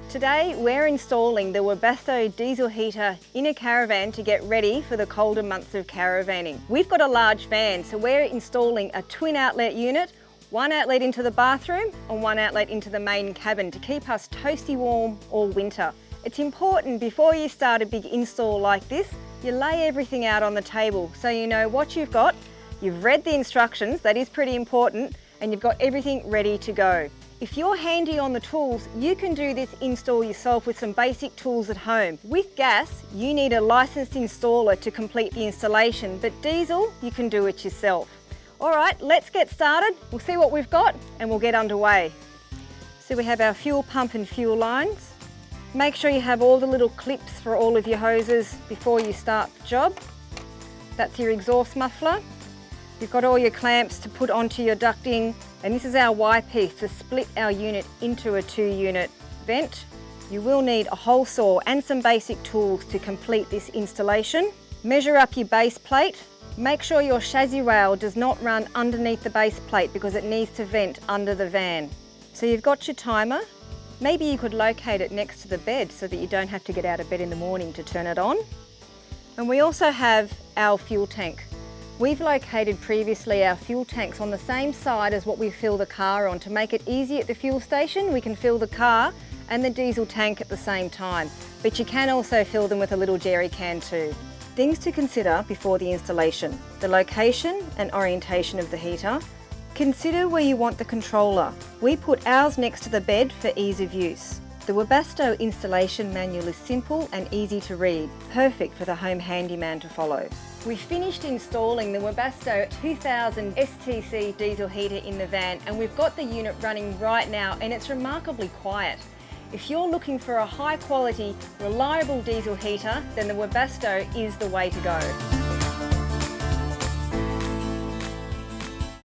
Today we're installing the Webasto diesel heater in a caravan to get ready for the colder months of caravanning. We've got a large van, so we're installing a twin outlet unit, one outlet into the bathroom and one outlet into the main cabin to keep us toasty warm all winter. It's important before you start a big install like this, you lay everything out on the table so you know what you've got, you've read the instructions, that is pretty important, and you've got everything ready to go. If you're handy on the tools, you can do this install yourself with some basic tools at home. With gas, you need a licensed installer to complete the installation, but diesel, you can do it yourself. All right, let's get started. We'll see what we've got and we'll get underway. So we have our fuel pump and fuel lines. Make sure you have all the little clips for all of your hoses before you start the job. That's your exhaust muffler. You've got all your clamps to put onto your ducting, and this is our Y-piece to split our unit into a 2-unit vent. You will need a hole saw and some basic tools to complete this installation. Measure up your base plate. Make sure your chassis rail does not run underneath the base plate because it needs to vent under the van. So you've got your timer. Maybe you could locate it next to the bed so that you don't have to get out of bed in the morning to turn it on. And we also have our fuel tank. We've located previously our fuel tanks on the same side as what we fill the car on. To make it easy at the fuel station, we can fill the car and the diesel tank at the same time, but you can also fill them with a little jerry can too. Things to consider before the installation: the location and orientation of the heater. Consider where you want the controller. We put ours next to the bed for ease of use. The Webasto installation manual is simple and easy to read, perfect for the home handyman to follow. We finished installing the Webasto 2000 STC diesel heater in the van, and we've got the unit running right now, and it's remarkably quiet. If you're looking for a high quality, reliable diesel heater, then the Webasto is the way to go.